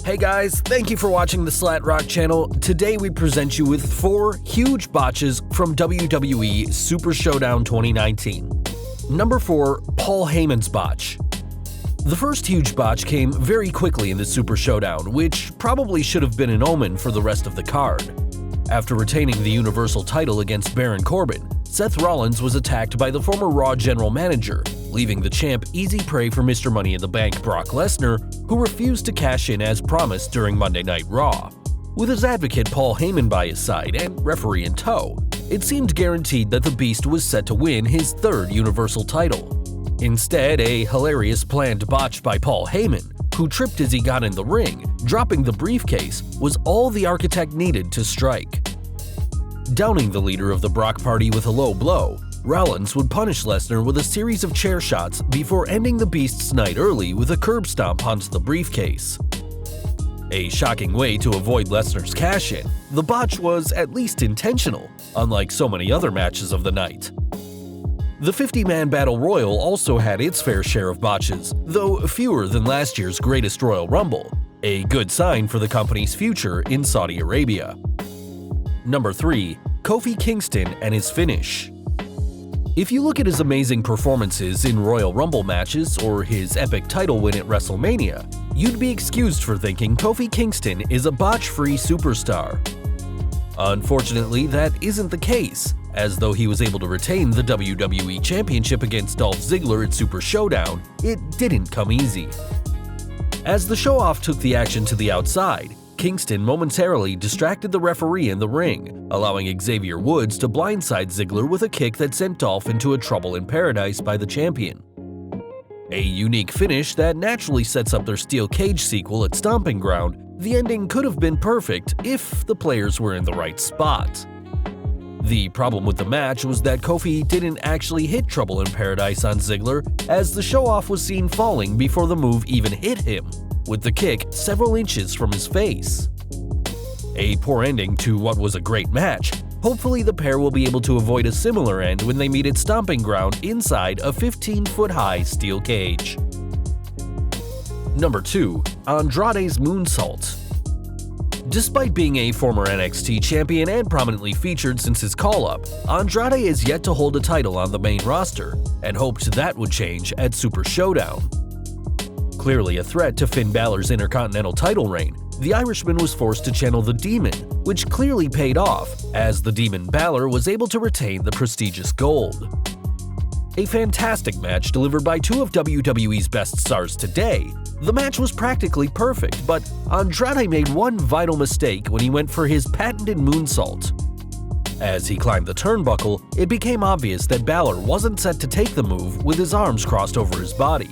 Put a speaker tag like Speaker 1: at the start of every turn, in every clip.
Speaker 1: Hey guys, thank you for watching the Slat Rock channel. Today we present you with 4 huge botches from WWE Super Showdown 2019. Number 4, Paul Heyman's botch. The first huge botch came very quickly in the Super Showdown, which probably should have been an omen for the rest of the card. After retaining the Universal title against Baron Corbin, Seth Rollins was attacked by the former Raw general manager, leaving the champ easy prey for Mr. Money in the Bank Brock Lesnar, who refused to cash in as promised during Monday Night Raw. With his advocate Paul Heyman by his side and referee in tow, it seemed guaranteed that the Beast was set to win his 3rd Universal title. Instead, a hilarious planned botch by Paul Heyman, who tripped as he got in the ring, dropping the briefcase, was all the architect needed to strike. Downing the leader of the Brock Party with a low blow, Rollins would punish Lesnar with a series of chair shots before ending the Beast's night early with a curb stomp onto the briefcase. A shocking way to avoid Lesnar's cash-in, the botch was at least intentional, unlike so many other matches of the night. The 50-man Battle Royal also had its fair share of botches, though fewer than last year's Greatest Royal Rumble, a good sign for the company's future in Saudi Arabia. Number 3, Kofi Kingston and his finish. If you look at his amazing performances in Royal Rumble matches or his epic title win at WrestleMania, you'd be excused for thinking Kofi Kingston is a botch-free superstar. Unfortunately, that isn't the case, as though he was able to retain the WWE Championship against Dolph Ziggler at Super Showdown, it didn't come easy. As the show-off took the action to the outside, Kingston momentarily distracted the referee in the ring, allowing Xavier Woods to blindside Ziggler with a kick that sent Dolph into a Trouble in Paradise by the champion. A unique finish that naturally sets up their steel cage sequel at Stomping Ground, the ending could have been perfect if the players were in the right spot. The problem with the match was that Kofi didn't actually hit Trouble in Paradise on Ziggler, as the show-off was seen falling before the move even hit him, with the kick several inches from his face. A poor ending to what was a great match. Hopefully the pair will be able to avoid a similar end when they meet at Stomping Ground inside a 15-foot-high steel cage. Number 2, Andrade's moonsault. Despite being a former NXT champion and prominently featured since his call-up, Andrade is yet to hold a title on the main roster, and hoped that would change at Super Showdown. Clearly a threat to Finn Balor's Intercontinental title reign, the Irishman was forced to channel the Demon, which clearly paid off, as the Demon Balor was able to retain the prestigious gold. A fantastic match delivered by 2 of WWE's best stars today. The match was practically perfect, but Andrade made one vital mistake when he went for his patented moonsault. As he climbed the turnbuckle, it became obvious that Balor wasn't set to take the move with his arms crossed over his body.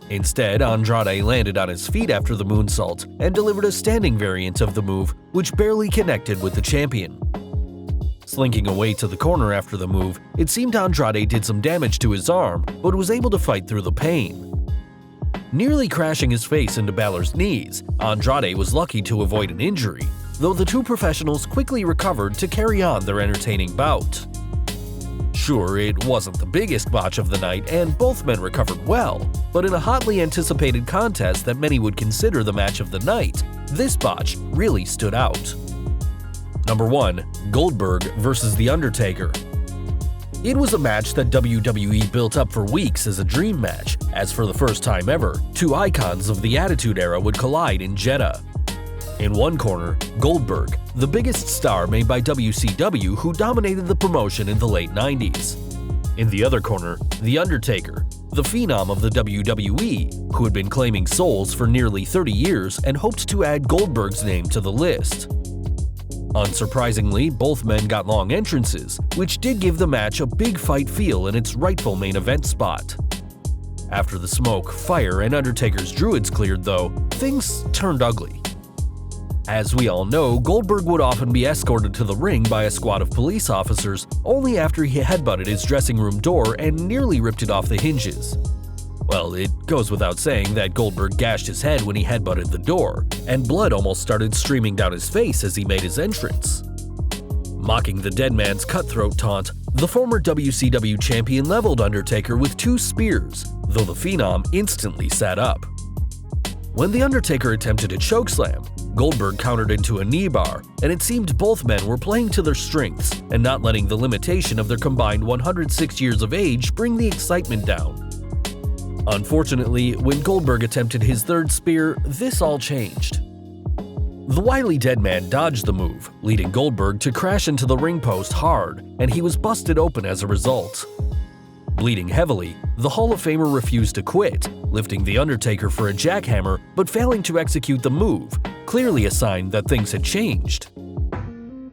Speaker 1: Instead, Andrade landed on his feet after the moonsault and delivered a standing variant of the move, which barely connected with the champion. Slinking away to the corner after the move, it seemed Andrade did some damage to his arm, but was able to fight through the pain. Nearly crashing his face into Balor's knees, Andrade was lucky to avoid an injury, though the 2 professionals quickly recovered to carry on their entertaining bout. Sure, it wasn't the biggest botch of the night, and both men recovered well, but in a hotly anticipated contest that many would consider the match of the night, this botch really stood out. Number 1, Goldberg vs. The Undertaker. It was a match that WWE built up for weeks as a dream match, as for the first time ever, 2 icons of the Attitude Era would collide in Jeddah. In one corner, Goldberg, the biggest star made by WCW who dominated the promotion in the late 90s. In the other corner, The Undertaker, the phenom of the WWE, who had been claiming souls for nearly 30 years and hoped to add Goldberg's name to the list. Unsurprisingly, both men got long entrances, which did give the match a big fight feel in its rightful main event spot. After the smoke, fire, and Undertaker's druids cleared though, things turned ugly. As we all know, Goldberg would often be escorted to the ring by a squad of police officers only after he headbutted his dressing room door and nearly ripped it off the hinges. Well, it goes without saying that Goldberg gashed his head when he headbutted the door, and blood almost started streaming down his face as he made his entrance. Mocking the dead man's cutthroat taunt, the former WCW champion leveled Undertaker with 2 spears, though the Phenom instantly sat up. When The Undertaker attempted a chokeslam, Goldberg countered into a knee bar, and it seemed both men were playing to their strengths and not letting the limitation of their combined 106 years of age bring the excitement down. Unfortunately, when Goldberg attempted his third spear, this all changed. The wily Deadman dodged the move, leading Goldberg to crash into the ring post hard, and he was busted open as a result. Bleeding heavily, the Hall of Famer refused to quit, lifting The Undertaker for a jackhammer but failing to execute the move, clearly a sign that things had changed.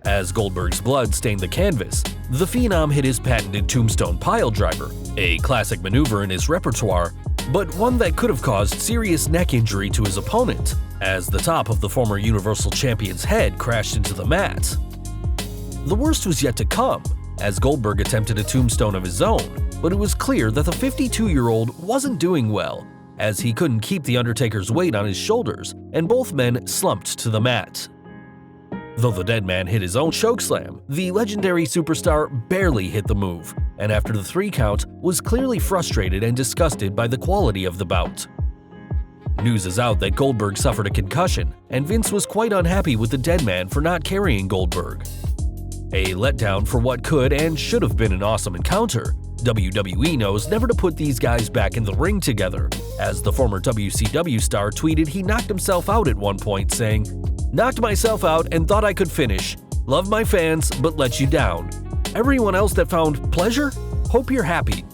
Speaker 1: As Goldberg's blood stained the canvas, the Phenom hit his patented Tombstone Piledriver, a classic maneuver in his repertoire, but one that could have caused serious neck injury to his opponent, as the top of the former Universal Champion's head crashed into the mat. The worst was yet to come, as Goldberg attempted a tombstone of his own, but it was clear that the 52-year-old wasn't doing well, as he couldn't keep The Undertaker's weight on his shoulders, and both men slumped to the mat. Though the Deadman hit his own chokeslam, the legendary superstar barely hit the move, and after the 3 count, was clearly frustrated and disgusted by the quality of the bout. News is out that Goldberg suffered a concussion, and Vince was quite unhappy with the Deadman for not carrying Goldberg. A letdown for what could and should have been an awesome encounter, WWE knows never to put these guys back in the ring together, as the former WCW star tweeted he knocked himself out at one point, saying, "Knocked myself out and thought I could finish. Love my fans, but let you down. Everyone else that found pleasure? Hope you're happy."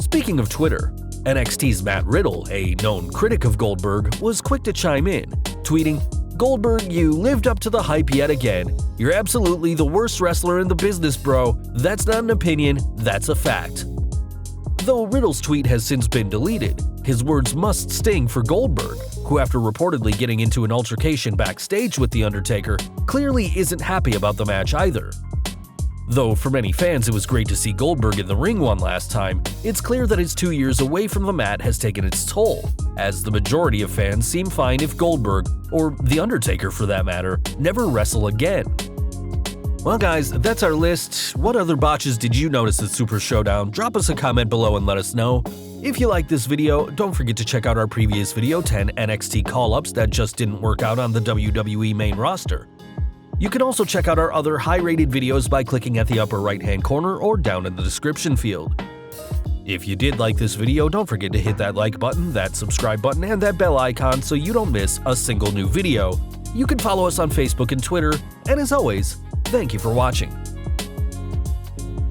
Speaker 1: Speaking of Twitter, NXT's Matt Riddle, a known critic of Goldberg, was quick to chime in, tweeting, "Goldberg, you lived up to the hype yet again. You're absolutely the worst wrestler in the business, bro. That's not an opinion, that's a fact." Though Riddle's tweet has since been deleted, his words must sting for Goldberg, who after reportedly getting into an altercation backstage with The Undertaker, clearly isn't happy about the match either. Though for many fans it was great to see Goldberg in the ring one last time, it's clear that his 2 years away from the mat has taken its toll, as the majority of fans seem fine if Goldberg, or The Undertaker for that matter, never wrestle again. Well guys, that's our list. What other botches did you notice at Super Showdown? Drop us a comment below and let us know. If you like this video, don't forget to check out our previous video, 10 NXT call-ups that just didn't work out on the WWE main roster. You can also check out our other high-rated videos by clicking at the upper right-hand corner or down in the description field. If you did like this video, don't forget to hit that like button, that subscribe button, and that bell icon so you don't miss a single new video. You can follow us on Facebook and Twitter, and as always, thank you for watching.